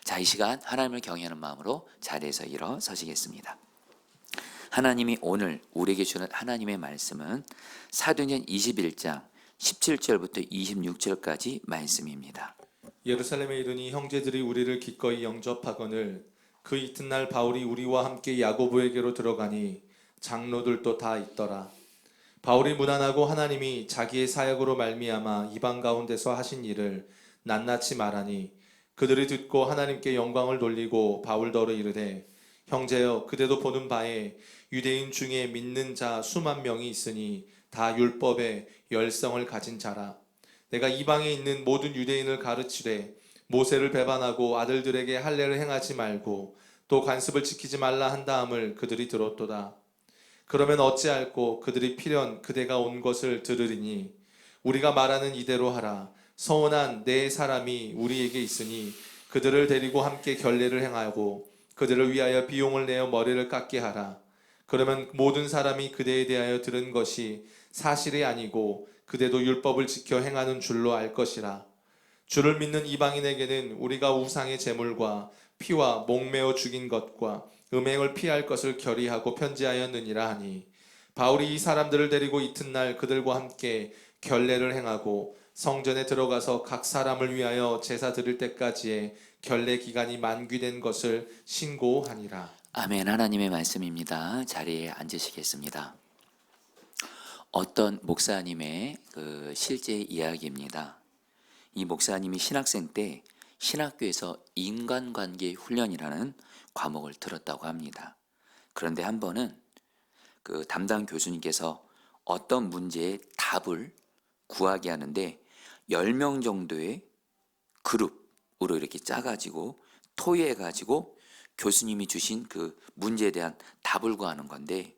자, 이 시간 하나님을 경외하는 마음으로 자리에서 일어서시겠습니다. 하나님이 오늘 우리에게 주는 하나님의 말씀은 사도행전 21장 17절부터 26절까지 말씀입니다. 예루살렘에 이르니 형제들이 우리를 기꺼이 영접하거늘 그 이튿날 바울이 우리와 함께 야고보에게로 들어가니 장로들도 다 있더라. 바울이 무난하고 하나님이 자기의 사역으로 말미암아 이방 가운데서 하신 일을 낱낱이 말하니 그들이 듣고 하나님께 영광을 돌리고 바울더러 이르되 형제여 그대도 보는 바에 유대인 중에 믿는 자 수만 명이 있으니 다 율법의 열성을 가진 자라. 내가 이방에 있는 모든 유대인을 가르치되 모세를 배반하고 아들들에게 할례를 행하지 말고 또 관습을 지키지 말라 한 다음을 그들이 들었도다. 그러면 어찌할꼬 그들이 필연 그대가 온 것을 들으리니 우리가 말하는 이대로 하라. 서운한 네 사람이 우리에게 있으니 그들을 데리고 함께 결례를 행하고 그들을 위하여 비용을 내어 머리를 깎게 하라. 그러면 모든 사람이 그대에 대하여 들은 것이 사실이 아니고 그대도 율법을 지켜 행하는 줄로 알 것이라. 주를 믿는 이방인에게는 우리가 우상의 제물과 피와 목매어 죽인 것과 음행을 피할 것을 결의하고 편지하였느니라 하니 바울이 이 사람들을 데리고 이튿날 그들과 함께 결례를 행하고 성전에 들어가서 각 사람을 위하여 제사 드릴 때까지의 결례 기간이 만기된 것을 신고하니라. 아멘. 하나님의 말씀입니다. 자리에 앉으시겠습니다. 어떤 목사님의 실제 이야기입니다. 이 목사님이 신학생 때 신학교에서 인간관계 훈련이라는 과목을 들었다고 합니다. 그런데 한 번은 그 담당 교수님께서 어떤 문제의 답을 구하게 하는데 10명 정도의 그룹으로 이렇게 짜가지고 토의해가지고 교수님이 주신 그 문제에 대한 답을 구하는 건데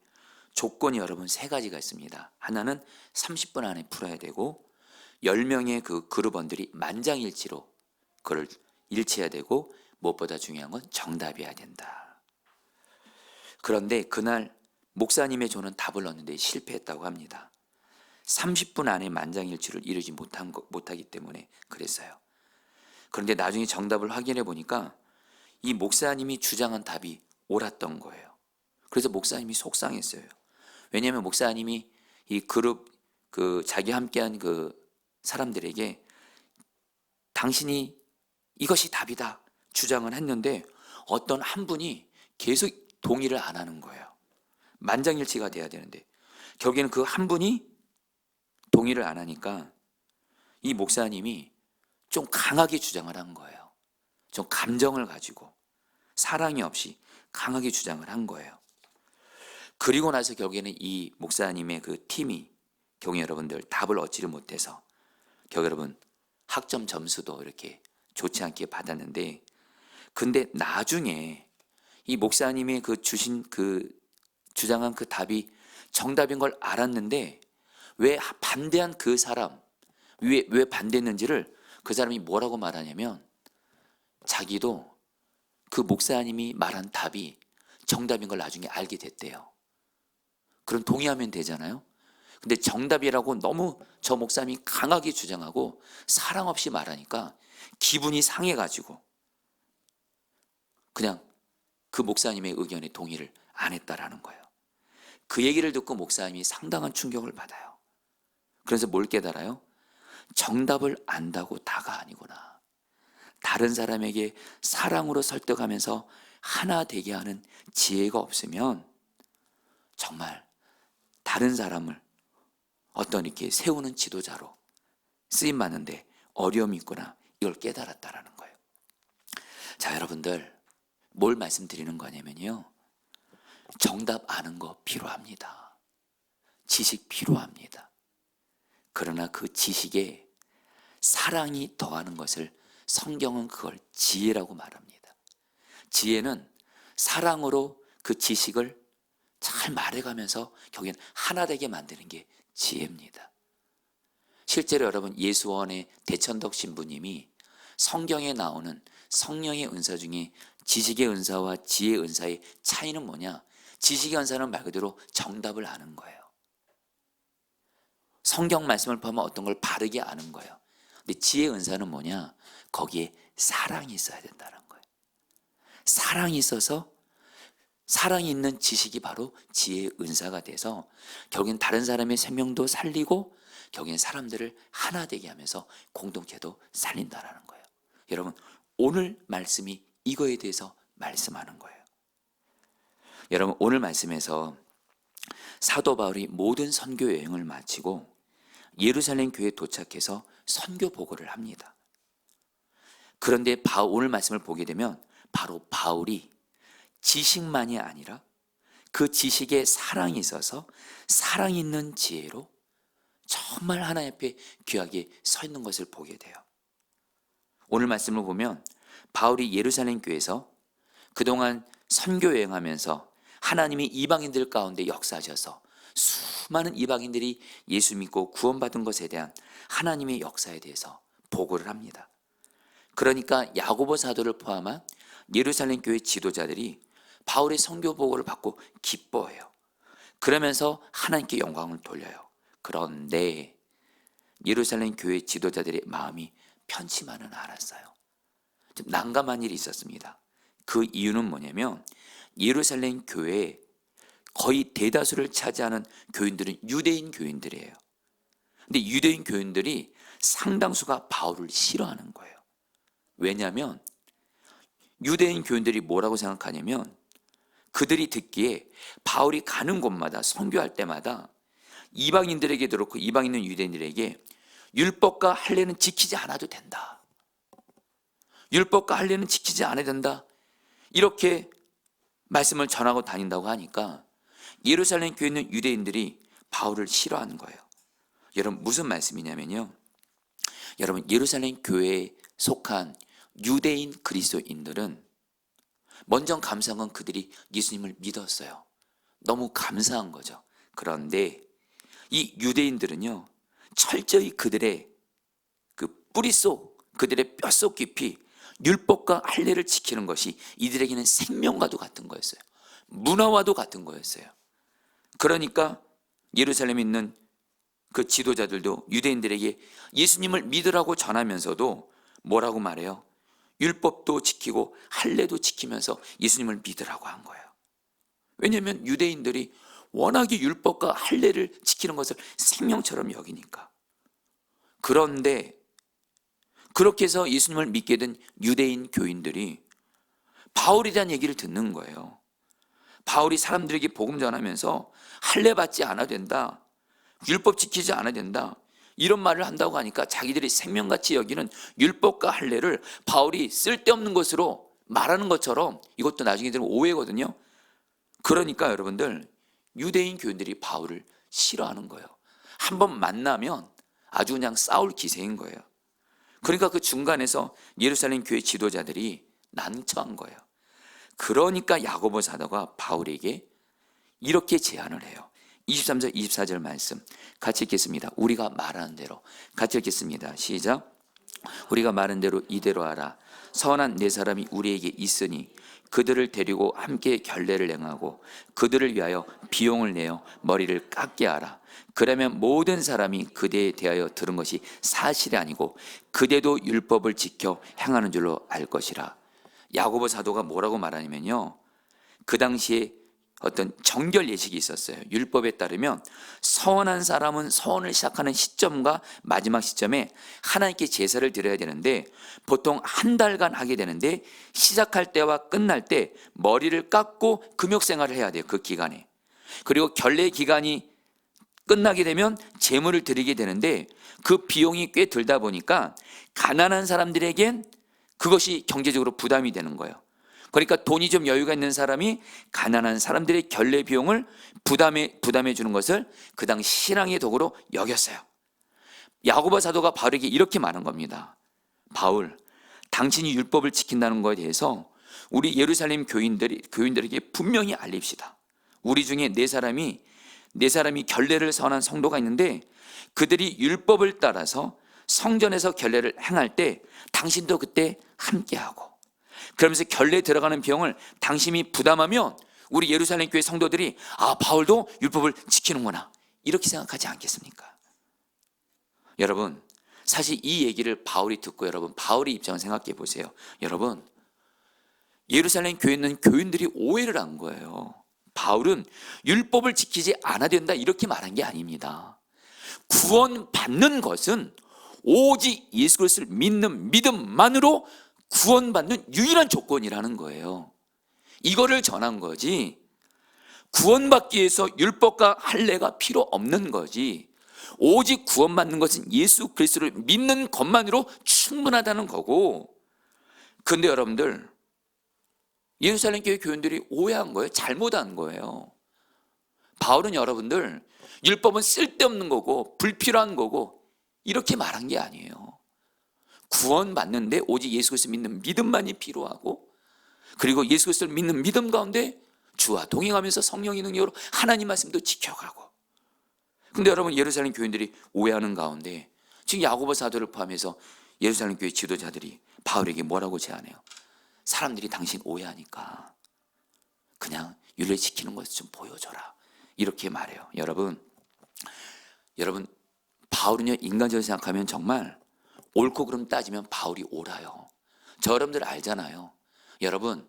조건이 여러분 3가지가 있습니다. 하나는 30분 안에 풀어야 되고 10명의 그 그룹원들이 만장일치로 그걸 일치해야 되고 무엇보다 중요한 건 정답이어야 된다. 그런데 그날 목사님의 조는 답을 넣었는데 실패했다고 합니다. 30분 안에 만장일치를 이루지 못하기 때문에 그랬어요. 그런데 나중에 정답을 확인해 보니까 이 목사님이 주장한 답이 옳았던 거예요. 그래서 목사님이 속상했어요. 왜냐하면 목사님이 이 그룹 자기 함께한 그 사람들에게 당신이 이것이 답이다 주장을 했는데 어떤 한 분이 계속 동의를 안 하는 거예요. 만장일치가 돼야 되는데 결국에는 그 한 분이 동의를 안 하니까 이 목사님이 좀 강하게 주장을 한 거예요. 좀 감정을 가지고 사랑이 없이 강하게 주장을 한 거예요. 그리고 나서 결국에는 이 목사님의 그 팀이 경우 여러분들 답을 얻지를 못해서 경우 여러분 학점 점수도 이렇게 좋지 않게 받았는데 근데 나중에 이 목사님의 그 주신 그 주장한 그 답이 정답인 걸 알았는데 왜 반대한 그 사람 왜 반대했는지를 그 사람이 뭐라고 말하냐면 자기도 그 목사님이 말한 답이 정답인 걸 나중에 알게 됐대요. 그럼 동의하면 되잖아요. 근데 정답이라고 너무 저 목사님이 강하게 주장하고 사랑 없이 말하니까 기분이 상해가지고 그냥 그 목사님의 의견에 동의를 안 했다라는 거예요. 그 얘기를 듣고 목사님이 상당한 충격을 받아요. 그래서 뭘 깨달아요? 정답을 안다고 다가 아니구나. 다른 사람에게 사랑으로 설득하면서 하나 되게 하는 지혜가 없으면 정말 다른 사람을 어떤 이렇게 세우는 지도자로 쓰임 받는데 어려움이 있구나. 이걸 깨달았다라는 거예요. 자, 여러분들 뭘 말씀드리는 거냐면요. 정답 아는 거 필요합니다. 지식 필요합니다. 그러나 그 지식에 사랑이 더하는 것을 성경은 그걸 지혜라고 말합니다. 지혜는 사랑으로 그 지식을 잘 말해가면서 결국엔 하나 되게 만드는 게 지혜입니다. 실제로 여러분 예수원의 대천덕 신부님이 성경에 나오는 성령의 은사 중에 지식의 은사와 지혜의 은사의 차이는 뭐냐? 지식의 은사는 말 그대로 정답을 아는 거예요. 성경 말씀을 보면 어떤 걸 바르게 아는 거예요. 근데 지혜의 은사는 뭐냐? 거기에 사랑이 있어야 된다는 거예요. 사랑이 있어서 사랑이 있는 지식이 바로 지혜의 은사가 돼서 결국엔 다른 사람의 생명도 살리고 결국엔 사람들을 하나 되게 하면서 공동체도 살린다라는 거예요. 여러분, 오늘 말씀이 이거에 대해서 말씀하는 거예요. 여러분, 오늘 말씀에서 사도 바울이 모든 선교 여행을 마치고 예루살렘 교회에 도착해서 선교 보고를 합니다. 그런데 오늘 말씀을 보게 되면 바로 바울이 지식만이 아니라 그 지식에 사랑이 있어서 사랑 있는 지혜로 정말 하나님 앞에 귀하게 서 있는 것을 보게 돼요. 오늘 말씀을 보면 바울이 예루살렘 교회에서 그동안 선교 여행하면서 하나님이 이방인들 가운데 역사하셔서 수많은 이방인들이 예수 믿고 구원받은 것에 대한 하나님의 역사에 대해서 보고를 합니다. 그러니까 야고보 사도를 포함한 예루살렘 교회 지도자들이 바울의 선교 보고를 받고 기뻐해요. 그러면서 하나님께 영광을 돌려요. 그런데 예루살렘 교회 지도자들의 마음이 편치만은 않았어요. 좀 난감한 일이 있었습니다. 그 이유는 뭐냐면 예루살렘 교회에 거의 대다수를 차지하는 교인들은 유대인 교인들이에요. 근데 유대인 교인들이 상당수가 바울을 싫어하는 거예요. 왜냐하면 유대인 교인들이 뭐라고 생각하냐면 그들이 듣기에 바울이 가는 곳마다 선교할 때마다 이방인들에게 그렇고 이방 있는 유대인들에게 율법과 할례는 지키지 않아도 된다. 율법과 할례는 지키지 않아야 된다. 이렇게 말씀을 전하고 다닌다고 하니까 예루살렘 교회에 있는 유대인들이 바울을 싫어하는 거예요. 여러분, 무슨 말씀이냐면요, 여러분, 예루살렘 교회에 속한 유대인 그리스도인들은 먼저 감사한 건 그들이 예수님을 믿었어요. 너무 감사한 거죠. 그런데 이 유대인들은요, 철저히 그들의 그 뿌리속, 그들의 뼛속 깊이 율법과 할례를 지키는 것이 이들에게는 생명과도 같은 거였어요. 문화와도 같은 거였어요. 그러니까 예루살렘에 있는 그 지도자들도 유대인들에게 예수님을 믿으라고 전하면서도 뭐라고 말해요? 율법도 지키고 할례도 지키면서 예수님을 믿으라고 한 거예요. 왜냐하면 유대인들이 워낙에 율법과 할례를 지키는 것을 생명처럼 여기니까. 그런데 그렇게 해서 예수님을 믿게 된 유대인 교인들이 바울에 대한 얘기를 듣는 거예요. 바울이 사람들에게 복음 전하면서 할례 받지 않아야 된다, 율법 지키지 않아야 된다, 이런 말을 한다고 하니까 자기들이 생명같이 여기는 율법과 할례를 바울이 쓸데없는 것으로 말하는 것처럼, 이것도 나중에 들으면 오해거든요. 그러니까 여러분들, 유대인 교인들이 바울을 싫어하는 거예요. 한번 만나면 아주 그냥 싸울 기세인 거예요. 그러니까 그 중간에서 예루살렘 교회 지도자들이 난처한 거예요. 그러니까 야고보 사도가 바울에게 이렇게 제안을 해요. 23절 24절 말씀 같이 읽겠습니다. 우리가 말하는 대로 같이 읽겠습니다. 시작. 우리가 말한 대로 이대로 하라. 선한 네 사람이 우리에게 있으니 그들을 데리고 함께 결례를 행하고 그들을 위하여 비용을 내어 머리를 깎게 하라. 그러면 모든 사람이 그대에 대하여 들은 것이 사실이 아니고 그대도 율법을 지켜 행하는 줄로 알 것이라. 야고보 사도가 뭐라고 말하냐면요, 그 당시에 어떤 정결 예식이 있었어요. 율법에 따르면 서원한 사람은 서원을 시작하는 시점과 마지막 시점에 하나님께 제사를 드려야 되는데 보통 한 달간 하게 되는데 시작할 때와 끝날 때 머리를 깎고 금욕 생활을 해야 돼요. 그 기간에. 그리고 결례 기간이 끝나게 되면 제물을 드리게 되는데 그 비용이 꽤 들다 보니까 가난한 사람들에겐 그것이 경제적으로 부담이 되는 거예요. 그러니까 돈이 좀 여유가 있는 사람이 가난한 사람들의 결례 비용을 부담해 주는 것을 그 당시 신앙의 도구로 여겼어요. 야고보 사도가 바울에게 이렇게 말한 겁니다. 바울, 당신이 율법을 지킨다는 것에 대해서 우리 예루살렘 교인들에게 분명히 알립시다. 우리 중에 네 사람이 결례를 선한 성도가 있는데 그들이 율법을 따라서 성전에서 결례를 행할 때 당신도 그때 함께하고, 그러면서 결례에 들어가는 비용을 당신이 부담하면 우리 예루살렘 교회 성도들이 바울도 율법을 지키는구나, 이렇게 생각하지 않겠습니까? 여러분, 사실 이 얘기를 바울이 듣고 여러분 바울의 입장을 생각해 보세요. 여러분, 예루살렘 교회에 있는 교인들이 오해를 한 거예요. 바울은 율법을 지키지 않아야 된다 이렇게 말한 게 아닙니다. 구원받는 것은 오직 예수 그리스도를 믿는 믿음만으로 구원받는 유일한 조건이라는 거예요. 이거를 전한 거지, 구원받기 위해서 율법과 할례가 필요 없는 거지, 오직 구원받는 것은 예수 그리스도를 믿는 것만으로 충분하다는 거고. 그런데 여러분들, 예루살렘 교회 교인들이 오해한 거예요. 잘못한 거예요. 바울은 여러분들 율법은 쓸데없는 거고 불필요한 거고 이렇게 말한 게 아니에요. 구원받는데 오직 예수 그리스도 믿는 믿음만이 필요하고, 그리고 예수 그리스도를 믿는 믿음 가운데 주와 동행하면서 성령의 능력으로 하나님 말씀도 지켜가고. 근데 여러분, 예루살렘 교인들이 오해하는 가운데 지금 야고보 사도를 포함해서 예루살렘 교회 지도자들이 바울에게 뭐라고 제안해요? 사람들이 당신 오해하니까 그냥 율례 지키는 것을 좀 보여줘라 이렇게 말해요. 여러분 바울은요, 인간적으로 생각하면 정말 옳고 그름 따지면 바울이 옳아요. 저 여러분들 알잖아요. 여러분,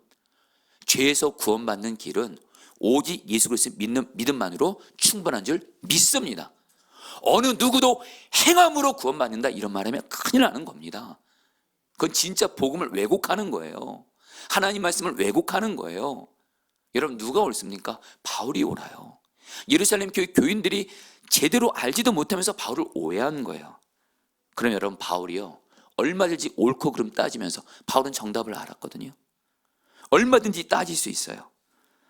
죄에서 구원받는 길은 오직 예수 그리스도 믿는 믿음만으로 충분한 줄 믿습니다. 어느 누구도 행함으로 구원받는다 이런 말하면 큰일 나는 겁니다. 그건 진짜 복음을 왜곡하는 거예요. 하나님 말씀을 왜곡하는 거예요. 여러분, 누가 옳습니까? 바울이 옳아요. 예루살렘 교회 교인들이 제대로 알지도 못하면서 바울을 오해한 거예요. 그럼 여러분, 바울이요, 얼마든지 옳고 그름 따지면서 바울은 정답을 알았거든요. 얼마든지 따질 수 있어요.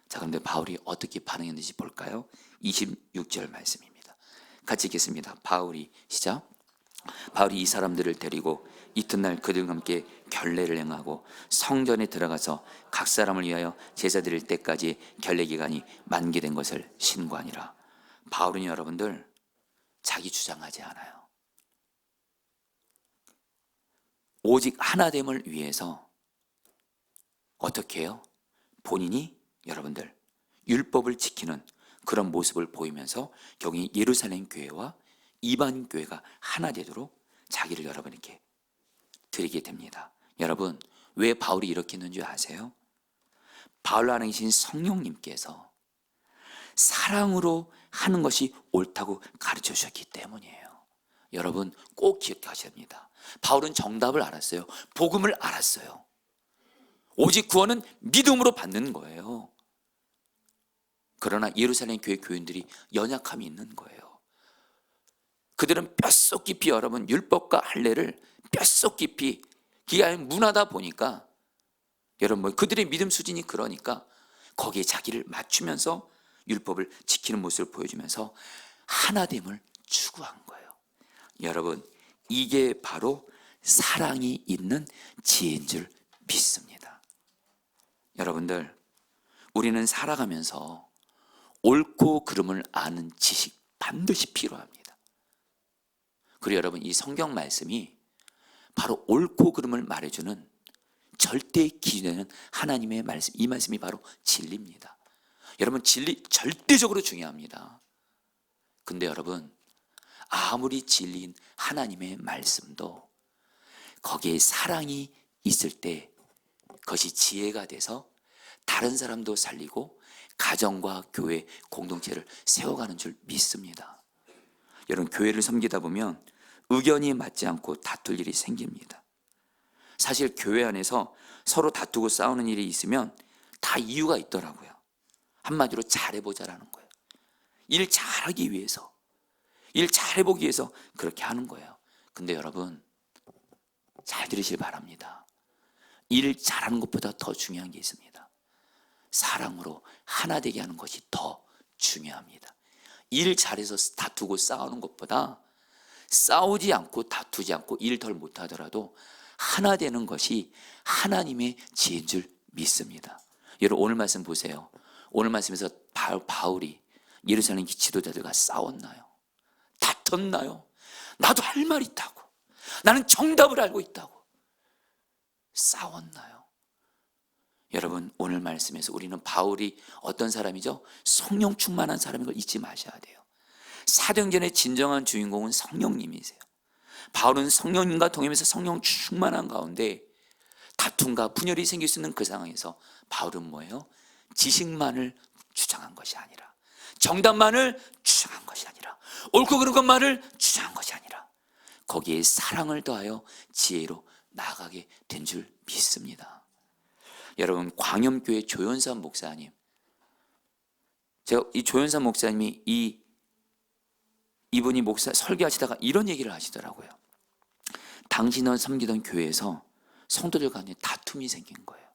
자, 그런데 바울이 어떻게 반응했는지 볼까요? 26절 말씀입니다. 같이 읽겠습니다. 바울이, 시작. 바울이 이 사람들을 데리고 이튿날 그들과 함께 결례를 행하고 성전에 들어가서 각 사람을 위하여 제사 드릴 때까지 결례 기간이 만기된 것을 신고하니라. 바울은 여러분들 자기 주장하지 않아요. 오직 하나됨을 위해서 어떻게 해요? 본인이 여러분들 율법을 지키는 그런 모습을 보이면서 경히 예루살렘 교회와 이방 교회가 하나 되도록 자기를 여러분에게 드리게 됩니다. 여러분, 왜 바울이 이렇게 했는 줄 아세요? 바울 안에 계신 성령님께서 사랑으로 하는 것이 옳다고 가르쳐 주셨기 때문이에요. 여러분, 꼭 기억하셔야 합니다. 바울은 정답을 알았어요. 복음을 알았어요. 오직 구원은 믿음으로 받는 거예요. 그러나 예루살렘 교회 교인들이 연약함이 있는 거예요. 그들은 뼛속 깊이 여러분 율법과 할례를 뼛속 깊이, 기가 문화다 보니까 여러분 그들의 믿음 수준이 그러니까 거기에 자기를 맞추면서 율법을 지키는 모습을 보여주면서 하나됨을 추구한 거예요. 여러분, 이게 바로 사랑이 있는 지혜인 줄 믿습니다. 여러분들, 우리는 살아가면서 옳고 그름을 아는 지식 반드시 필요합니다. 그리고 여러분, 이 성경 말씀이 바로 옳고 그름을 말해주는 절대 기준에는 하나님의 말씀, 이 말씀이 바로 진리입니다. 여러분, 진리 절대적으로 중요합니다. 근데 여러분, 아무리 진리인 하나님의 말씀도 거기에 사랑이 있을 때 그것이 지혜가 돼서 다른 사람도 살리고 가정과 교회 공동체를 세워가는 줄 믿습니다. 여러분, 교회를 섬기다 보면 의견이 맞지 않고 다툴 일이 생깁니다. 사실 교회 안에서 서로 다투고 싸우는 일이 있으면 다 이유가 있더라고요. 한마디로 잘해보자라는 거예요. 일 잘하기 위해서, 일 잘해보기 위해서 그렇게 하는 거예요. 근데 여러분, 잘 들으시길 바랍니다. 일 잘하는 것보다 더 중요한 게 있습니다. 사랑으로 하나 되게 하는 것이 더 중요합니다. 일 잘해서 다투고 싸우는 것보다 싸우지 않고 다투지 않고 일 덜 못하더라도 하나 되는 것이 하나님의 지혜인 줄 믿습니다. 여러분, 오늘 말씀 보세요. 오늘 말씀에서 바울이 예루살렘 지도자들과 싸웠나요? 다퉜나요? 나도 할 말 있다고, 나는 정답을 알고 있다고 싸웠나요? 여러분, 오늘 말씀에서 우리는 바울이 어떤 사람이죠? 성령 충만한 사람인 걸 잊지 마셔야 돼요. 사도행전의 진정한 주인공은 성령님이세요. 바울은 성령님과 동행하면서 성령 충만한 가운데 다툼과 분열이 생길 수 있는 그 상황에서 바울은 뭐예요? 지식만을 주장한 것이 아니라, 정답만을 주장한 것이 아니라, 옳고 그른 것만을 주장한 것이 아니라 거기에 사랑을 더하여 지혜로 나아가게 된 줄 믿습니다. 여러분, 광염교회 조연산 목사님, 제가 이 조연산 목사님이 이분이 목사 설교하시다가 이런 얘기를 하시더라고요. 당신은 섬기던 교회에서 성도들 간에 다툼이 생긴 거예요.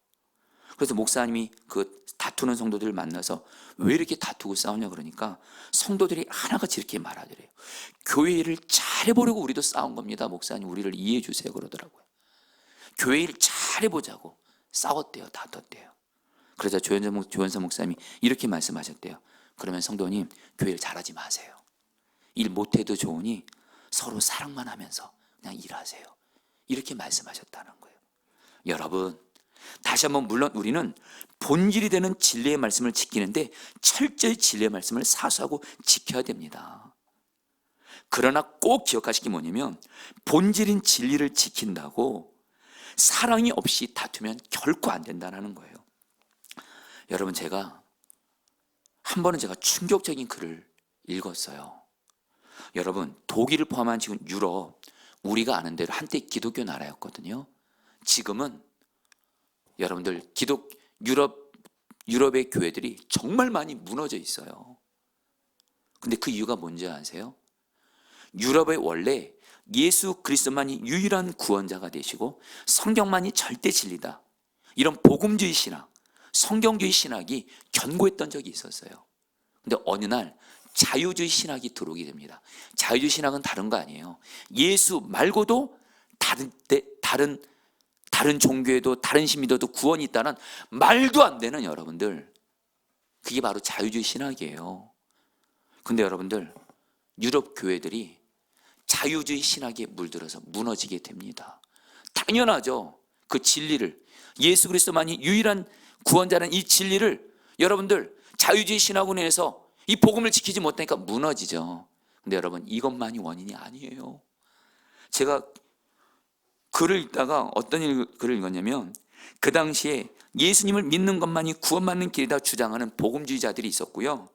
그래서 목사님이 그 다투는 성도들을 만나서 왜 이렇게 다투고 싸우냐 그러니까 성도들이 하나같이 이렇게 말하더래요. 교회 일을 잘해보려고 우리도 싸운 겁니다. 목사님, 우리를 이해해 주세요 그러더라고요. 교회 일을 잘해보자고 싸웠대요. 다퉜대요. 그러자 조현선 목사님이 이렇게 말씀하셨대요. 그러면 성도님, 교회 일 잘하지 마세요. 일 못해도 좋으니 서로 사랑만 하면서 그냥 일하세요. 이렇게 말씀하셨다는 거예요. 여러분, 다시 한번, 물론 우리는 본질이 되는 진리의 말씀을 지키는데 철저히 진리의 말씀을 사수하고 지켜야 됩니다. 그러나 꼭 기억하실 게 뭐냐면, 본질인 진리를 지킨다고 사랑이 없이 다투면 결코 안 된다는 거예요. 여러분, 한 번은 제가 충격적인 글을 읽었어요. 여러분, 독일을 포함한 지금 유럽, 우리가 아는 대로 한때 기독교 나라였거든요. 지금은 여러분들 유럽의 교회들이 정말 많이 무너져 있어요. 근데 그 이유가 뭔지 아세요? 유럽의 원래 예수 그리스도만이 유일한 구원자가 되시고 성경만이 절대 진리다, 이런 복음주의 신학, 성경주의 신학이 견고했던 적이 있었어요. 근데 어느 날 자유주의 신학이 들어오게 됩니다. 자유주의 신학은 다른 거 아니에요. 예수 말고도 다른 종교에도 다른 신믿어도 구원이 있다는 말도 안 되는, 여러분들, 그게 바로 자유주의 신학이에요. 근데 여러분들, 유럽 교회들이 자유주의 신학에 물들어서 무너지게 됩니다. 당연하죠. 그 진리를, 예수 그리스도만이 유일한 구원자라는 이 진리를 여러분들 자유주의 신학으로 해서 이 복음을 지키지 못하니까 무너지죠. 근데 여러분, 이것만이 원인이 아니에요. 제가 글을 읽다가 어떤 글을 읽었냐면, 그 당시에 예수님을 믿는 것만이 구원받는 길이다 주장하는 복음주의자들이 있었고요,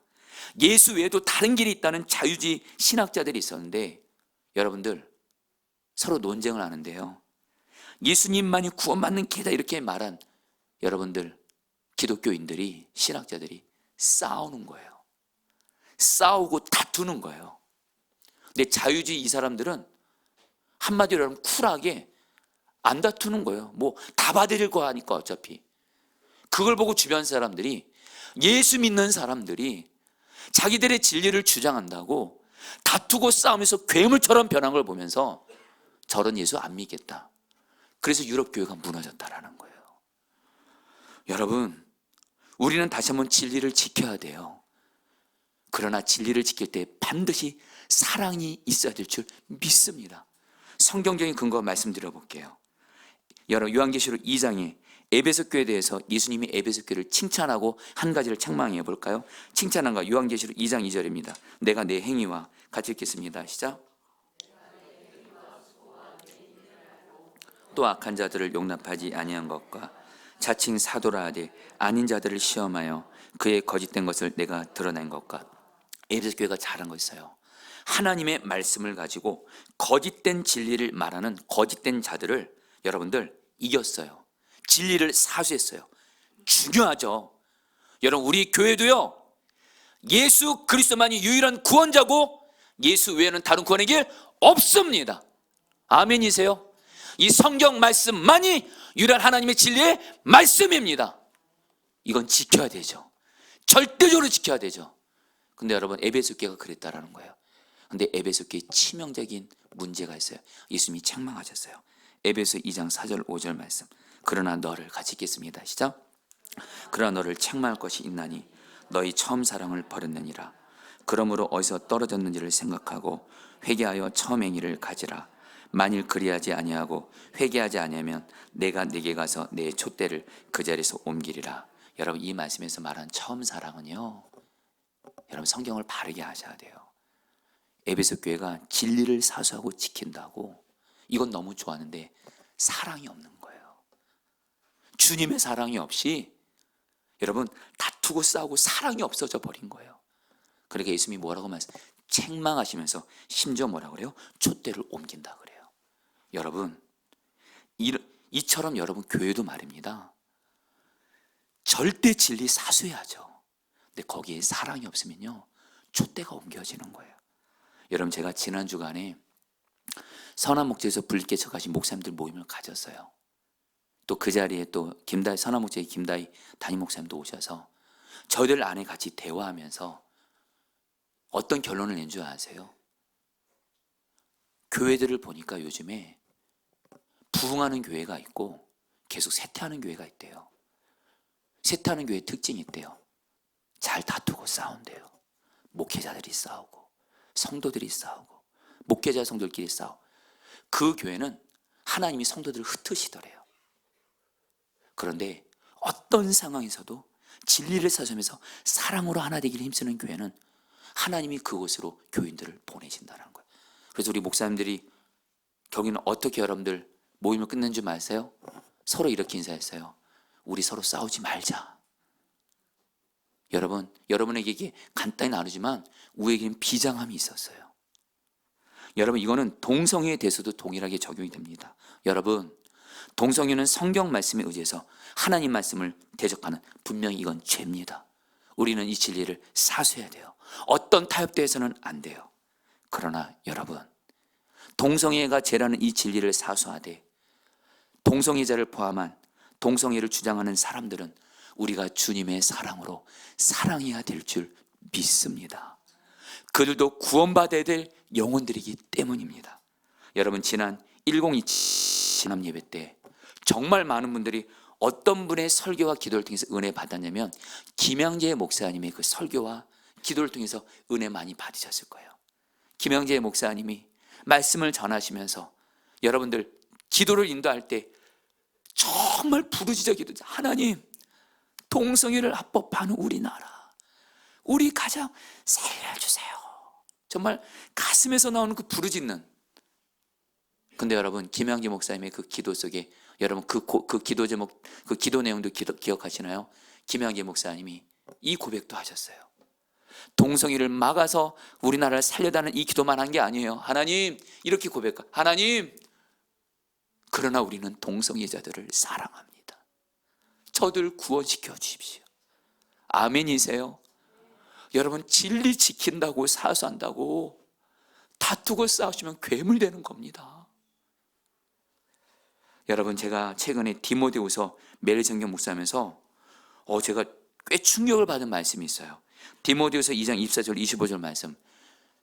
예수 외에도 다른 길이 있다는 자유주의 신학자들이 있었는데, 여러분들 서로 논쟁을 하는데요, 예수님만이 구원받는 길이다 이렇게 말한 여러분들 기독교인들이, 신학자들이 싸우는 거예요. 싸우고 다투는 거예요. 근데 자유주의 이 사람들은 한마디로 하면 쿨하게 안 다투는 거예요. 뭐 다 받아들일 거 하니까 어차피. 그걸 보고 주변 사람들이, 예수 믿는 사람들이 자기들의 진리를 주장한다고 다투고 싸우면서 괴물처럼 변한 걸 보면서 저런 예수 안 믿겠다. 그래서 유럽 교회가 무너졌다라는 거예요. 여러분, 우리는 다시 한번 진리를 지켜야 돼요. 그러나 진리를 지킬 때 반드시 사랑이 있어야 될 줄 믿습니다. 성경적인 근거 말씀드려 볼게요. 여러분, 요한계시록 2장에 에베소 교회에 대해서 예수님이 에베소 교회를 칭찬하고 한 가지를 책망해 볼까요? 칭찬한 거, 요한계시록 2장 2절입니다. 내가 내 행위와 같이 읽겠습니다. 시작. 또 악한 자들을 용납하지 아니한 것과 자칭 사도라 하되 아닌 자들을 시험하여 그의 거짓된 것을 내가 드러낸 것과. 에베소 교회가 잘한 거 있어요. 하나님의 말씀을 가지고 거짓된 진리를 말하는 거짓된 자들을 여러분들 이겼어요. 진리를 사수했어요. 중요하죠. 여러분, 우리 교회도요, 예수 그리스도만이 유일한 구원자고 예수 외에는 다른 구원의 길 없습니다. 아멘이세요? 이 성경 말씀만이 유일한 하나님의 진리의 말씀입니다. 이건 지켜야 되죠. 절대적으로 지켜야 되죠. 근데 여러분, 에베소 교회가 그랬다라는 거예요. 근데 에베소 교회에 치명적인 문제가 있어요. 예수님이 책망하셨어요. 에베소 2장 4절 5절 말씀. 그러나 너를, 같이 읽겠습니다. 시작. 그러나 너를 책망할 것이 있나니 너희 처음 사랑을 버렸느니라. 그러므로 어디서 떨어졌는지를 생각하고 회개하여 처음 행위를 가지라. 만일 그리하지 아니하고 회개하지 아니하면 내가 네게 가서 내 촛대를 그 자리에서 옮기리라. 여러분, 이 말씀에서 말한 처음 사랑은요, 여러분 성경을 바르게 하셔야 돼요. 에베소 교회가 진리를 사수하고 지킨다고, 이건 너무 좋아하는데 사랑이 없는 거예요. 주님의 사랑이 없이 여러분 다투고 싸우고 사랑이 없어져 버린 거예요. 그러니까 예수님이 뭐라고 말씀하세요? 책망하시면서 심지어 뭐라고 그래요? 촛대를 옮긴다 그래요. 여러분 이처럼 여러분 교회도 말입니다. 절대 진리 사수해야죠. 근데 거기에 사랑이 없으면요 촛대가 옮겨지는 거예요. 여러분 제가 지난 주간에 선한목장에서 불개척 하신 목사님들 모임을 가졌어요. 또 그 자리에 또 선한목장의 김다희 담임 목사님도 오셔서 저희들 안에 같이 대화하면서 어떤 결론을 낸 줄 아세요? 교회들을 보니까 요즘에 부흥하는 교회가 있고 계속 쇠퇴하는 교회가 있대요. 쇠퇴하는 교회의 특징이 있대요. 잘 다투고 싸운대요. 목회자들이 싸우고 성도들이 싸우고 목회자 성도들끼리 싸우고 그 교회는 하나님이 성도들을 흩으시더래요. 그런데 어떤 상황에서도 진리를 사수하면서 사랑으로 하나 되기를 힘쓰는 교회는 하나님이 그곳으로 교인들을 보내신다는 거예요. 그래서 우리 목사님들이 거기는 어떻게 여러분들 모임을 끝낸 줄 아세요? 서로 이렇게 인사했어요. 우리 서로 싸우지 말자. 여러분에게 이게 간단히 나누지만 우리에게는 비장함이 있었어요. 여러분 이거는 동성애에 대해서도 동일하게 적용이 됩니다. 여러분 동성애는 성경 말씀에 의지해서 하나님 말씀을 대적하는 분명히 이건 죄입니다. 우리는 이 진리를 사수해야 돼요. 어떤 타협대에서는 안 돼요. 그러나 여러분 동성애가 죄라는 이 진리를 사수하되 동성애자를 포함한 동성애를 주장하는 사람들은 우리가 주님의 사랑으로 사랑해야 될 줄 믿습니다. 그들도 구원받아야 될 영혼들이기 때문입니다. 여러분 지난 1027 신앙 예배 때 정말 많은 분들이 어떤 분의 설교와 기도를 통해서 은혜 받았냐면 김양재 목사님의 그 설교와 기도를 통해서 은혜 많이 받으셨을 거예요. 김양재 목사님이 말씀을 전하시면서 여러분들 기도를 인도할 때 정말 부르짖어 기도죠. 하나님 동성애를 합법화하는 우리나라 우리 가정 살려주세요. 정말 가슴에서 나오는 그 부르짖는. 근데 여러분 김양재 목사님의 그 기도 속에 여러분 그 기도 제목 그 기도 내용도 기억하시나요? 김양재 목사님이 이 고백도 하셨어요. 동성애를 막아서 우리나라를 살려다는 이 기도만 한 게 아니에요. 하나님 이렇게 고백하 하나님 그러나 우리는 동성애자들을 사랑합니다. 저들 구원시켜 주십시오. 아멘이세요? 여러분 진리 지킨다고 사수한다고 다투고 싸우시면 괴물 되는 겁니다. 여러분 제가 최근에 디모데후서 매일성경 묵상하면서 제가 꽤 충격을 받은 말씀이 있어요. 디모데후서 2장 24절 25절 말씀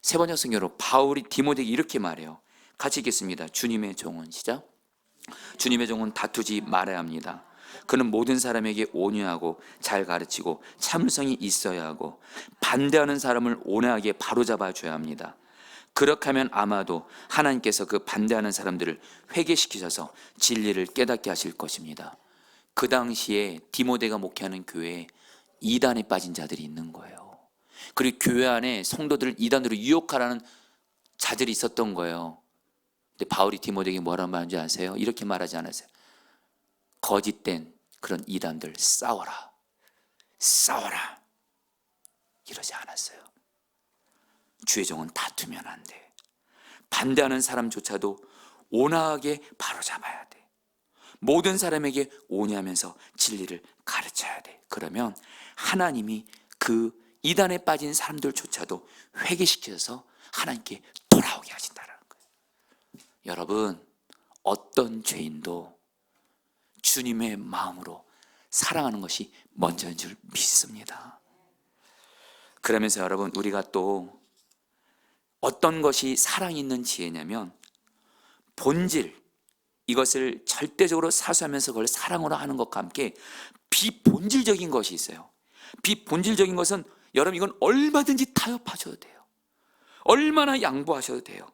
세 번역 성경으로 바울이 디모데에게 이렇게 말해요. 같이 읽겠습니다. 주님의 종은 시작. 주님의 종은 다투지 말아야 합니다. 그는 모든 사람에게 온유하고 잘 가르치고 참을성이 있어야 하고 반대하는 사람을 온화하게 바로잡아 줘야 합니다. 그렇게 하면 아마도 하나님께서 그 반대하는 사람들을 회개시키셔서 진리를 깨닫게 하실 것입니다. 그 당시에 디모데가 목회하는 교회에 이단에 빠진 자들이 있는 거예요. 그리고 교회 안에 성도들을 이단으로 유혹하라는 자들이 있었던 거예요. 근데 바울이 디모데에게 뭐라고 말하는지 아세요? 이렇게 말하지 않았어요. 거짓된 그런 이단들 싸워라 이러지 않았어요. 주의 종은 다투면 안 돼. 반대하는 사람조차도 온화하게 바로잡아야 돼. 모든 사람에게 온유하면서 진리를 가르쳐야 돼. 그러면 하나님이 그 이단에 빠진 사람들조차도 회개시켜서 하나님께 돌아오게 하신다는 거예요. 여러분 어떤 죄인도 주님의 마음으로 사랑하는 것이 먼저인 줄 믿습니다. 그러면서 여러분 우리가 또 어떤 것이 사랑이 있는 지혜냐면 본질 이것을 절대적으로 사수하면서 그걸 사랑으로 하는 것과 함께 비본질적인 것이 있어요. 비본질적인 것은 여러분 이건 얼마든지 타협하셔도 돼요. 얼마나 양보하셔도 돼요.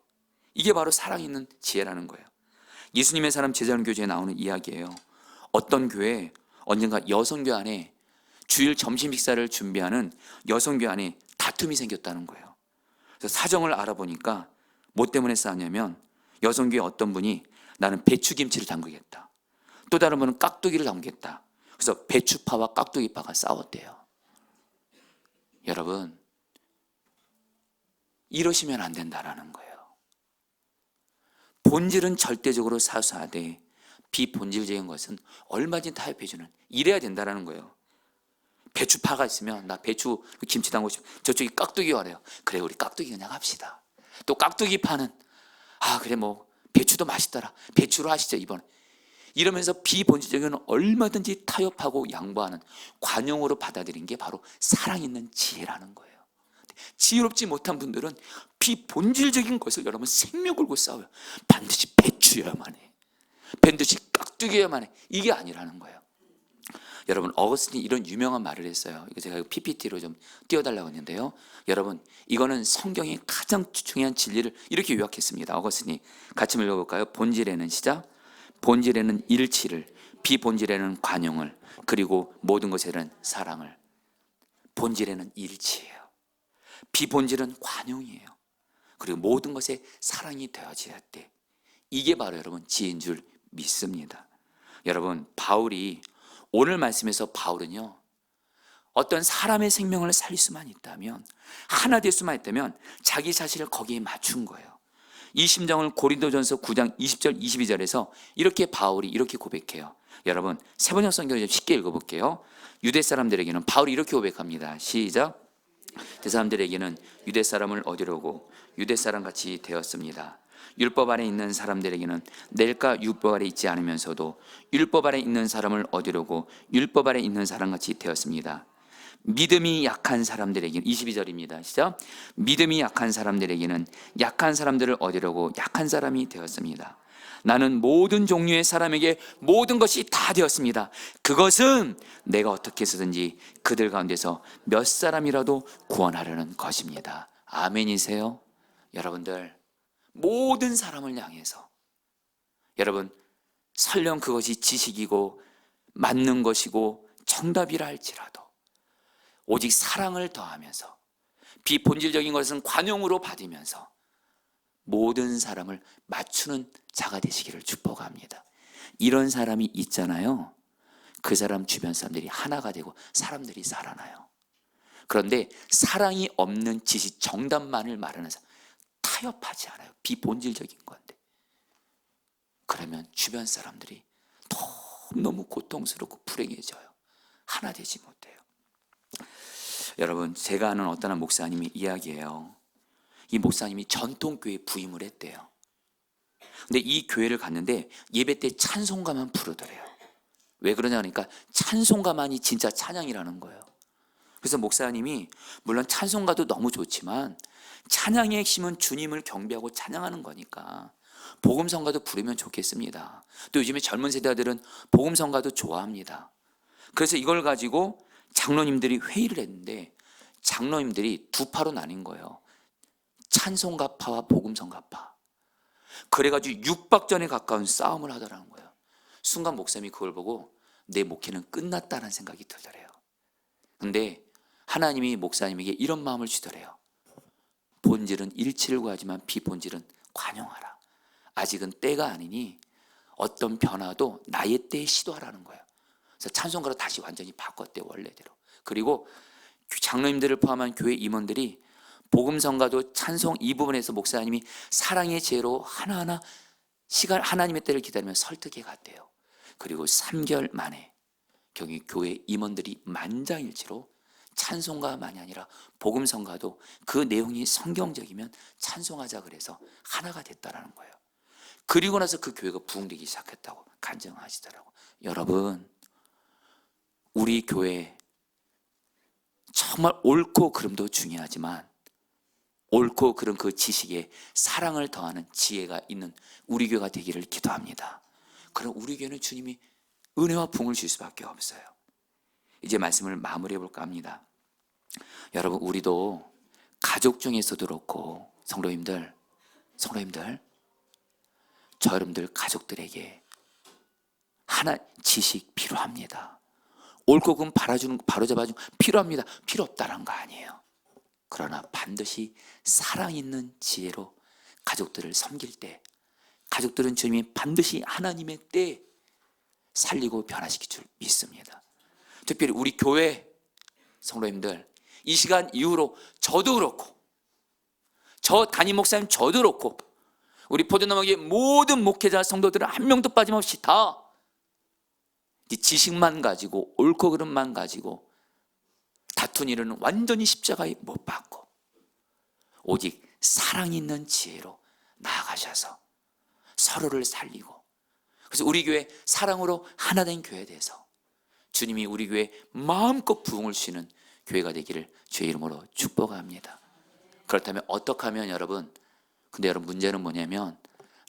이게 바로 사랑이 있는 지혜라는 거예요. 예수님의 사람 제자론 교제에 나오는 이야기예요. 어떤 교회에 언젠가 여성교 안에 주일 점심 식사를 준비하는 여성교 안에 다툼이 생겼다는 거예요. 그래서 사정을 알아보니까 뭐 때문에 싸웠냐면 여성교회 어떤 분이 나는 배추김치를 담그겠다. 또 다른 분은 깍두기를 담겠다. 그래서 배추파와 깍두기파가 싸웠대요. 여러분, 이러시면 안 된다라는 거예요. 본질은 절대적으로 사수하되 비본질적인 것은 얼마든지 타협해주는, 이래야 된다라는 거예요. 배추파가 있으면 나 배추 김치 담고 싶어. 저쪽이 깍두기 와래요. 그래, 우리 깍두기 그냥 합시다. 또 깍두기 파는, 그래 뭐 배추도 맛있더라. 배추로 하시죠 이번. 이러면서 비본질적인 얼마든지 타협하고 양보하는, 관용으로 받아들인 게 바로 사랑 있는 지혜라는 거예요. 지혜롭지 못한 분들은 비본질적인 것을 여러분 생명 걸고 싸워요. 반드시 배추여야만 해, 반드시 깍두기여야만 해, 이게 아니라는 거예요. 여러분, 어거스틴이 이런 유명한 말을 했어요. 이거 제가 PPT로 좀 띄워달라고 했는데요. 여러분, 이거는 성경의 가장 중요한 진리를 이렇게 요약했습니다. 어거스틴이 같이 읽어볼까요? 본질에는, 시작, 본질에는 일치를, 비본질에는 관용을, 그리고 모든 것에는 사랑을. 본질에는 일치예요. 비본질은 관용이에요. 그리고 모든 것에 사랑이 되어져야 돼. 이게 바로 여러분 지혜인 줄 믿습니다. 여러분, 바울이 오늘 말씀에서 바울은요, 어떤 사람의 생명을 살릴 수만 있다면, 하나 될 수만 있다면 자기 자신을 거기에 맞춘 거예요. 이 심정을 고린도전서 9장 20절 22절에서 이렇게 바울이 이렇게 고백해요. 여러분, 세번역 성경을 좀 쉽게 읽어볼게요. 유대 사람들에게는 바울이 이렇게 고백합니다. 시작. 그 사람들에게는 유대 사람을 얻으려고 유대 사람 같이 되었습니다. 율법 아래 있는 사람들에게는 낼까 율법 아래 있지 않으면서도 율법 아래 있는 사람을 얻으려고 율법 아래 있는 사람 같이 되었습니다. 믿음이 약한 사람들에게는, 22절입니다. 시작. 믿음이 약한 사람들에게는 약한 사람들을 얻으려고 약한 사람이 되었습니다. 나는 모든 종류의 사람에게 모든 것이 다 되었습니다. 그것은 내가 어떻게 해서든지 그들 가운데서 몇 사람이라도 구원하려는 것입니다. 아멘이세요? 여러분들, 모든 사람을 향해서, 여러분, 설령 그것이 지식이고 맞는 것이고 정답이라 할지라도 오직 사랑을 더하면서 비본질적인 것은 관용으로 받으면서 모든 사람을 맞추는 자가 되시기를 축복합니다. 이런 사람이 있잖아요. 그 사람 주변 사람들이 하나가 되고 사람들이 살아나요. 그런데 사랑이 없는 지식 정답만을 말하는 사람, 타협하지 않아요. 비본질적인 건데. 그러면 주변 사람들이 너무 고통스럽고 불행해져요. 하나 되지 못해요. 여러분, 제가 아는 어떤 목사님이 이야기해요. 이 목사님이 전통교회에 부임을 했대요. 근데 이 교회를 갔는데 예배 때 찬송가만 부르더래요. 왜 그러냐 하니까 찬송가만이 진짜 찬양이라는 거예요. 그래서 목사님이, 물론 찬송가도 너무 좋지만 찬양의 핵심은 주님을 경배하고 찬양하는 거니까 복음성가도 부르면 좋겠습니다. 또 요즘에 젊은 세대들은 복음성가도 좋아합니다. 그래서 이걸 가지고 장로님들이 회의를 했는데 장로님들이 두 파로 나뉜 거예요. 찬송가파와 복음성가파. 그래가지고 6박전에 가까운 싸움을 하더라는 거예요. 순간 목사님이 그걸 보고 내 목회는 끝났다는 생각이 들더래요. 근데 하나님이 목사님에게 이런 마음을 주더래요. 본질은 일치를 구하지만 비본질은 관용하라. 아직은 때가 아니니 어떤 변화도 나의 때에 시도하라는 거예요. 그래서 찬송가로 다시 완전히 바꿨대요, 원래대로. 그리고 장로님들을 포함한 교회 임원들이 복음성가도 찬송 이 부분에서 목사님이 사랑의 지혜로 하나하나 시간, 하나님의 때를 기다리며 설득해 갔대요. 그리고 3개월 만에 경희 교회 임원들이 만장일치로 찬송가만이 아니라 복음성가도 그 내용이 성경적이면 찬송하자 그래서 하나가 됐다라는 거예요. 그리고 나서 그 교회가 부흥되기 시작했다고 간증하시더라고요. 여러분, 우리 교회 정말 옳고 그름도 중요하지만 옳고 그름 그 지식에 사랑을 더하는 지혜가 있는 우리 교회가 되기를 기도합니다. 그럼 우리 교회는 주님이 은혜와 부흥을 줄 수밖에 없어요. 이제 말씀을 마무리해 볼까 합니다. 여러분, 우리도 가족 중에서도 그렇고 성도님들, 저 여러분들 가족들에게 하나 지식 필요합니다. 옳고 그름 바로잡아주는 필요합니다. 필요 없다는 거 아니에요. 그러나 반드시 사랑 있는 지혜로 가족들을 섬길 때, 가족들은 주님이 반드시 하나님의 때 살리고 변화시킬 줄 믿습니다. 특별히 우리 교회 성도님들, 이 시간 이후로 저도 그렇고, 저 담임 목사님 저도 그렇고, 우리 포도나무의 모든 목회자 성도들은 한 명도 빠짐없이 다 지식만 가지고 옳고 그름만 가지고 다툰 일은 완전히 십자가에 못 박고 오직 사랑 있는 지혜로 나아가셔서 서로를 살리고, 그래서 우리 교회 사랑으로 하나 된 교회에 대해서 주님이 우리 교회에 마음껏 부흥을 주시는 교회가 되기를 주의 이름으로 축복합니다. 그렇다면 어떻게 하면 여러분, 근데 여러분 문제는 뭐냐면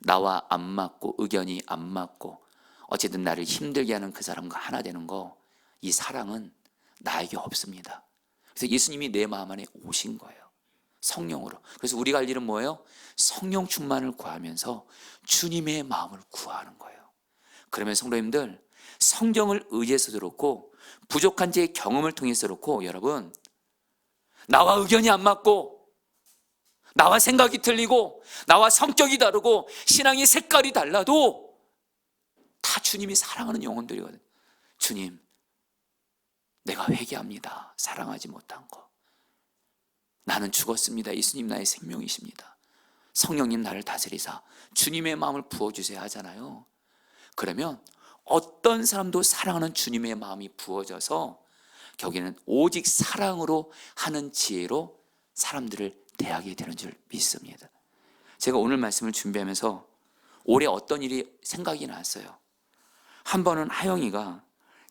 나와 안 맞고 의견이 안 맞고 어쨌든 나를 힘들게 하는 그 사람과 하나 되는 거, 이 사랑은 나에게 없습니다. 그래서 예수님이 내 마음 안에 오신 거예요, 성령으로. 그래서 우리가 할 일은 뭐예요? 성령 충만을 구하면서 주님의 마음을 구하는 거예요. 그러면 성도님들, 성경을 의지해서 그렇고 부족한 제 경험을 통해서 그렇고, 여러분 나와 의견이 안 맞고 나와 생각이 틀리고 나와 성격이 다르고 신앙의 색깔이 달라도 다 주님이 사랑하는 영혼들이거든요. 주님, 내가 회개합니다. 사랑하지 못한 거. 나는 죽었습니다. 예수님 나의 생명이십니다. 성령님 나를 다스리사 주님의 마음을 부어주세요 하잖아요. 그러면 어떤 사람도 사랑하는 주님의 마음이 부어져서 거기는 오직 사랑으로 하는 지혜로 사람들을 대하게 되는 줄 믿습니다. 제가 오늘 말씀을 준비하면서 올해 어떤 일이 생각이 났어요. 한 번은 하영이가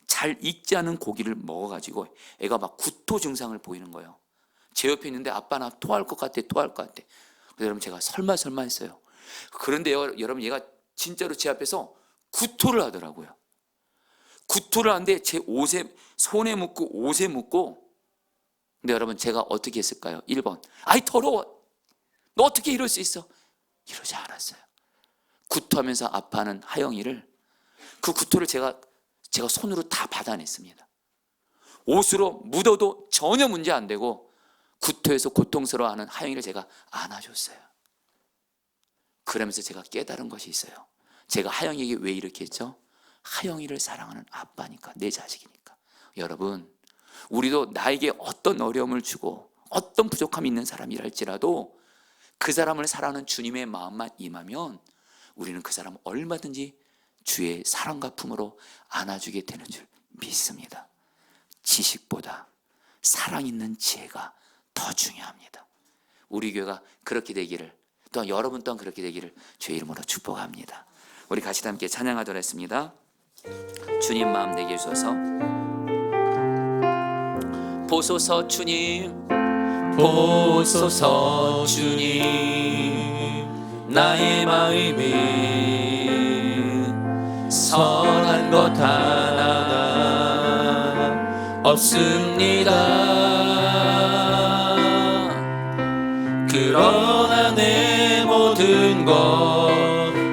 잘 익지 않은 고기를 먹어가지고 애가 막 구토 증상을 보이는 거예요. 제 옆에 있는데 아빠 나 토할 것 같아. 그래서 여러분 제가 설마 했어요. 그런데요 여러분, 얘가 진짜로 제 앞에서 구토를 하더라고요. 구토를 하는데 제 옷에, 손에 묻고 옷에 묻고. 근데 여러분 제가 어떻게 했을까요? 1번, 아이 더러워, 너 어떻게 이럴 수 있어? 이러지 않았어요. 구토하면서 아파하는 하영이를, 그 구토를 제가 손으로 다 받아냈습니다. 옷으로 묻어도 전혀 문제 안 되고 구토해서 고통스러워하는 하영이를 제가 안아줬어요. 그러면서 제가 깨달은 것이 있어요. 제가 하영이에게 왜 이렇게 했죠? 하영이를 사랑하는 아빠니까, 내 자식이니까. 여러분, 우리도 나에게 어떤 어려움을 주고 어떤 부족함이 있는 사람이랄지라도 그 사람을 사랑하는 주님의 마음만 임하면 우리는 그 사람을 얼마든지 주의 사랑과 품으로 안아주게 되는 줄 믿습니다. 지식보다 사랑 있는 지혜가 더 중요합니다. 우리 교회가 그렇게 되기를, 또한 여러분 또한 그렇게 되기를 주의 이름으로 축복합니다. 우리 같이 함께 찬양하도록 했습니다. 주님 마음 내게 주소서. 보소서 주님, 보소서 주님, 나의 마음은 선한 것 하나 없습니다. 그러나 내 모든 것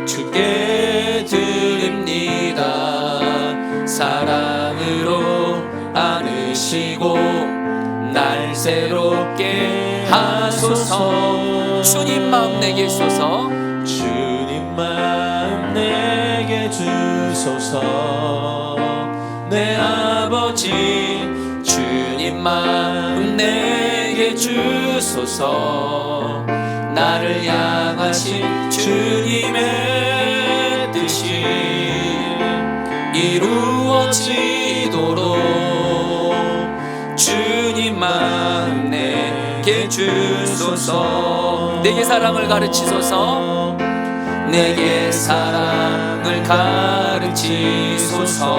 주께 드립니다. 사랑으로 안으시고 날 새롭게 하소서. 주님 마음 내게 주소서. 주님 마음 내게 주소서. 내 아버지 주님 마음 내게 주소서. 나를 향하신 주님의 뜻이 이루어지도록 주님 마음 내게 주소서. 내게 사랑을 가르치소서. 내게 사랑을 가르치소서.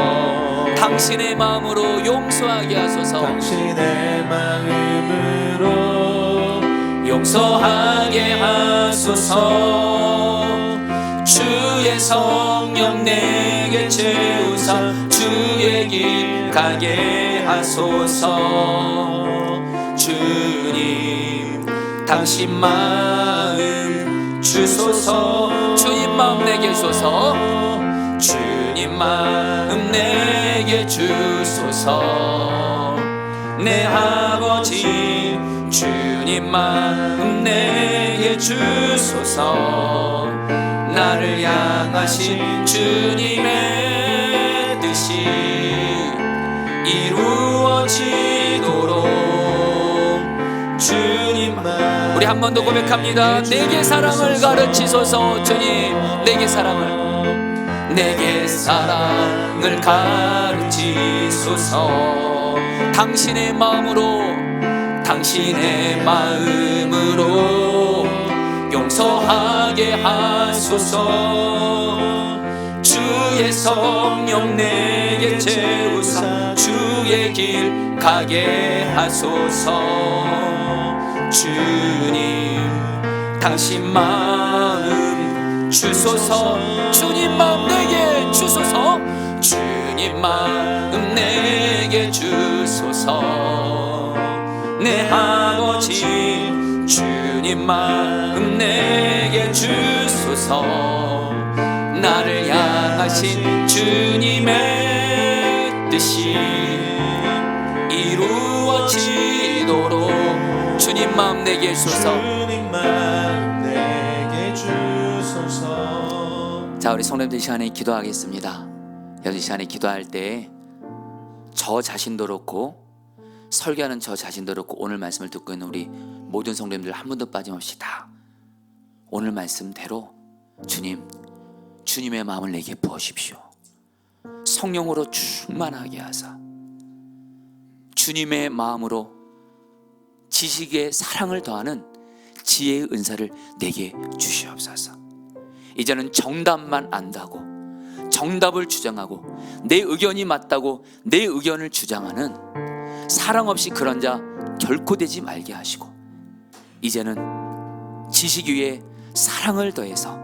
당신의 마음으로 용서하게 하소서. 당신의 마음으로 용서하게 하소서. 주의 성령 내게 채우사 주의 길 가게 하소서. 주님 당신 마음 주소서. 주님 마음 내게 주소서. 주님 마음 내게 주소서. 내 아버지 주님 마음 내게 주소서. 나를 향하신 주님의 이루어지도록 주님만. 우리 한 번 더 고백합니다. 내게 사랑을 가르치소서. 주님, 내게 사랑을 가르치소서. 당신의 마음으로 용서하게 하소서. 주의 성령 내게 채우사 주의 길 가게 하소서. 주님, 당신 마음 주소서. 주님 마음 내게 주소서. 주님 마음 내게 주소서. 내 아버지, 주님 마음 내게 주소서. 나를 향하신 주님의 뜻이 이루어지도록 주님 마음 내게 주소서. 자, 우리 성도님들 이 시간에 기도하겠습니다. 여러분 이 시간에 기도할 때 저 자신도 그렇고 설교하는 저 자신도 그렇고 오늘 말씀을 듣고 있는 우리 모든 성도님들 한 분도 빠짐없이 다 오늘 말씀대로 주님의 마음을 내게 부어주십시오. 성령으로 충만하게 하사 주님의 마음으로 지식의 사랑을 더하는 지혜의 은사를 내게 주시옵소서. 이제는 정답만 안다고 정답을 주장하고 내 의견이 맞다고 내 의견을 주장하는 사랑 없이 그런 자 결코 되지 말게 하시고, 이제는 지식 위에 사랑을 더해서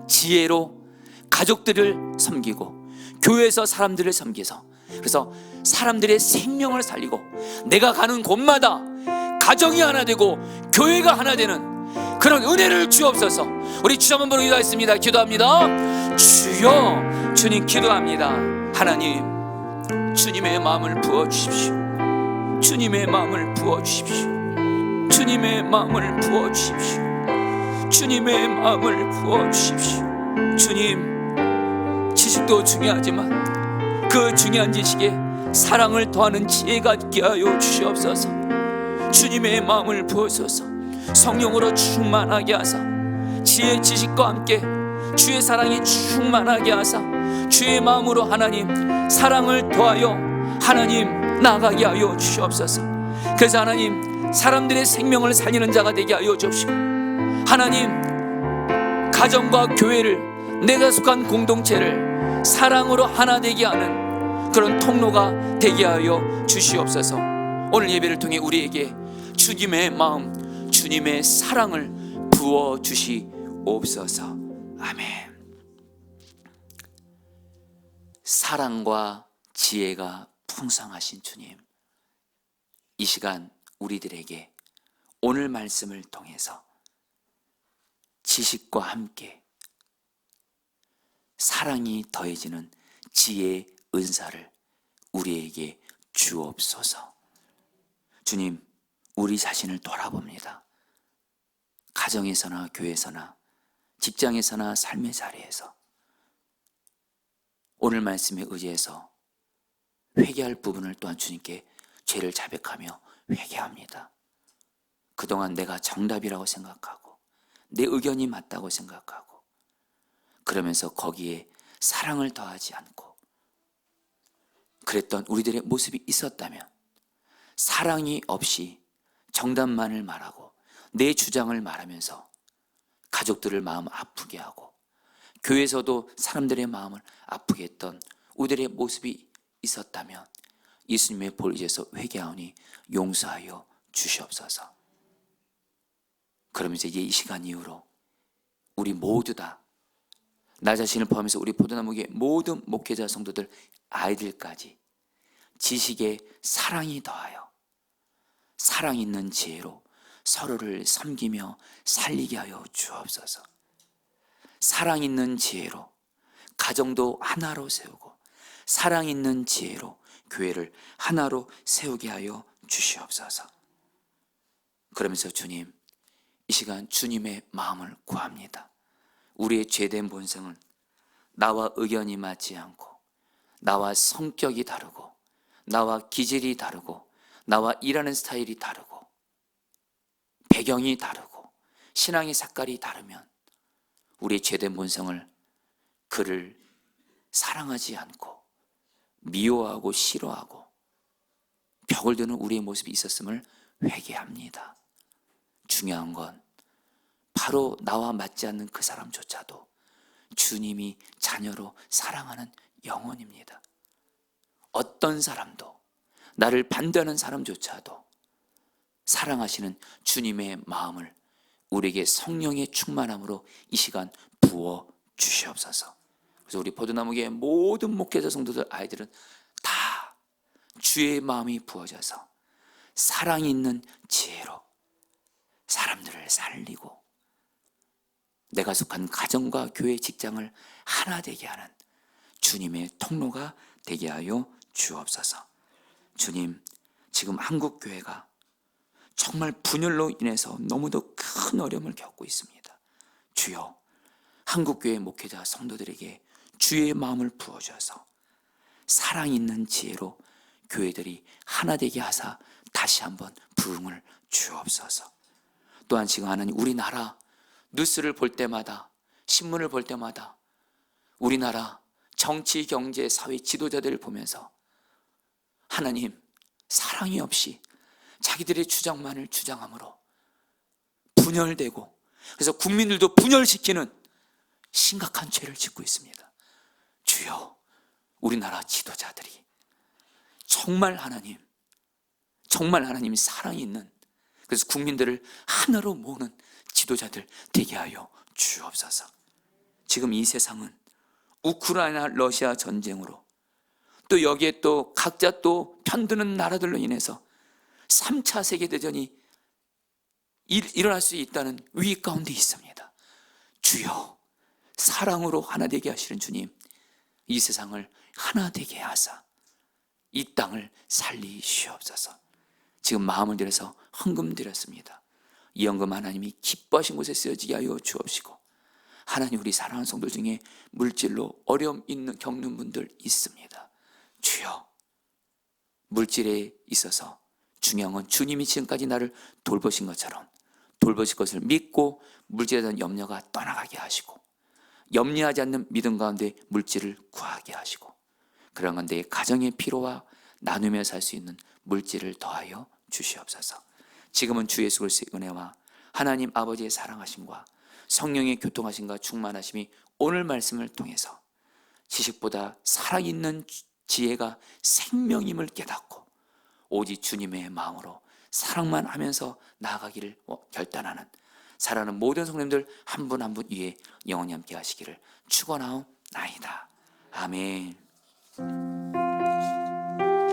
지혜로 가족들을 섬기고 교회에서 사람들을 섬겨서, 그래서 사람들의 생명을 살리고 내가 가는 곳마다 가정이 하나 되고 교회가 하나 되는 그런 은혜를 주옵소서. 우리 주여 한번 기도하겠습니다. 기도합니다. 주여, 주님 기도합니다. 하나님, 주님의 마음을 부어주십시오. 주님의 마음을 부어주십시오. 주님의 마음을 부어주십시오. 주님의 마음을 부어주십시오. 주님, 지식도 중요하지만 그 중요한 지식에 사랑을 더하는 지혜가 있게 하여 주시옵소서. 주님의 마음을 부어소서. 성령으로 충만하게 하사 지혜 지식과 함께 주의 사랑이 충만하게 하사 주의 마음으로 하나님 사랑을 더하여 하나님 나아가게 하여 주시옵소서. 그래서 하나님 사람들의 생명을 살리는 자가 되게 하여 주옵시고, 하나님 가정과 교회를, 내가 속한 공동체를 사랑으로 하나 되게 하는 그런 통로가 되게 하여 주시옵소서. 오늘 예배를 통해 우리에게 주님의 마음, 주님의 사랑을 부어 주시옵소서. 아멘. 사랑과 지혜가 풍성하신 주님, 이 시간 우리들에게 오늘 말씀을 통해서 지식과 함께 사랑이 더해지는 지혜의 은사를 우리에게 주옵소서. 주님, 우리 자신을 돌아봅니다. 가정에서나 교회에서나 직장에서나 삶의 자리에서 오늘 말씀에 의지해서 회개할 부분을 또한 주님께 죄를 자백하며 회개합니다. 그동안 내가 정답이라고 생각하고 내 의견이 맞다고 생각하고 그러면서 거기에 사랑을 더하지 않고 그랬던 우리들의 모습이 있었다면, 사랑이 없이 정답만을 말하고 내 주장을 말하면서 가족들을 마음 아프게 하고 교회에서도 사람들의 마음을 아프게 했던 우리들의 모습이 있었다면 예수님의 볼이에서 회개하오니 용서하여 주시옵소서. 그러면서 이제 이 시간 이후로 우리 모두 다, 나 자신을 포함해서 우리 포도나무교회 모든 목회자 성도들 아이들까지 지식에 사랑이 더하여 사랑 있는 지혜로 서로를 섬기며 살리게 하여 주옵소서. 사랑 있는 지혜로 가정도 하나로 세우고 사랑 있는 지혜로 교회를 하나로 세우게 하여 주시옵소서. 그러면서 주님, 이 시간 주님의 마음을 구합니다. 우리의 죄된 본성은 나와 의견이 맞지 않고 나와 성격이 다르고 나와 기질이 다르고 나와 일하는 스타일이 다르고 배경이 다르고 신앙의 색깔이 다르면 우리의 죄된 본성을 그를 사랑하지 않고 미워하고 싫어하고 벽을 드는 우리의 모습이 있었음을 회개합니다. 중요한 건 바로 나와 맞지 않는 그 사람조차도 주님이 자녀로 사랑하는 영혼입니다. 어떤 사람도, 나를 반대하는 사람조차도 사랑하시는 주님의 마음을 우리에게 성령의 충만함으로 이 시간 부어 주시옵소서. 그래서 우리 포도나무교회 모든 목회자 성도들 아이들은 다 주의 마음이 부어져서 사랑이 있는 지혜로 사람들을 살리고 내가 속한 가정과 교회 직장을 하나 되게 하는 주님의 통로가 되게 하여 주옵소서. 주님, 지금 한국 교회가 정말 분열로 인해서 너무도 큰 어려움을 겪고 있습니다. 주여, 한국 교회 목회자 성도들에게 주의 마음을 부어주셔서 사랑 있는 지혜로 교회들이 하나 되게 하사 다시 한번 부흥을 주옵소서. 또한 지금 하나님, 우리나라 뉴스를 볼 때마다, 신문을 볼 때마다 우리나라 정치, 경제, 사회 지도자들을 보면서 하나님, 사랑이 없이 자기들의 주장만을 주장함으로 분열되고, 그래서 국민들도 분열시키는 심각한 죄를 짓고 있습니다. 주여, 우리나라 지도자들이 정말 하나님 사랑이 있는, 그래서 국민들을 하나로 모으는 지도자들 되게 하여 주옵소서. 지금 이 세상은 우크라이나 러시아 전쟁으로 또 여기에 또 각자 또 편드는 나라들로 인해서 3차 세계대전이 일어날 수 있다는 위기 가운데 있습니다. 주여, 사랑으로 하나 되게 하시는 주님, 이 세상을 하나 되게 하사 이 땅을 살리시옵소서. 지금 마음을 들여서 헌금 드렸습니다. 이 헌금 하나님이 기뻐하신 곳에 쓰여지게 하여 주옵시고, 하나님, 우리 사랑하는 성도 중에 물질로 어려움 겪는 분들 있습니다. 주여, 물질에 있어서 중요한 건 주님이 지금까지 나를 돌보신 것처럼 돌보실 것을 믿고 물질에 대한 염려가 떠나가게 하시고, 염려하지 않는 믿음 가운데 물질을 구하게 하시고, 그런 건데 가정의 피로와 나누며 살 수 있는 물질을 더하여 주시옵소서. 지금은 주 예수 그리스도의 은혜와 하나님 아버지의 사랑하심과 성령의 교통하심과 충만하심이 오늘 말씀을 통해서 지식보다 살아있는 지혜가 생명임을 깨닫고 오직 주님의 마음으로 사랑만 하면서 나아가기를 결단하는 사랑하는 모든 성도님들 한 분 한 분 위에 영원히 함께 하시기를 축원하옵나이다. 아멘.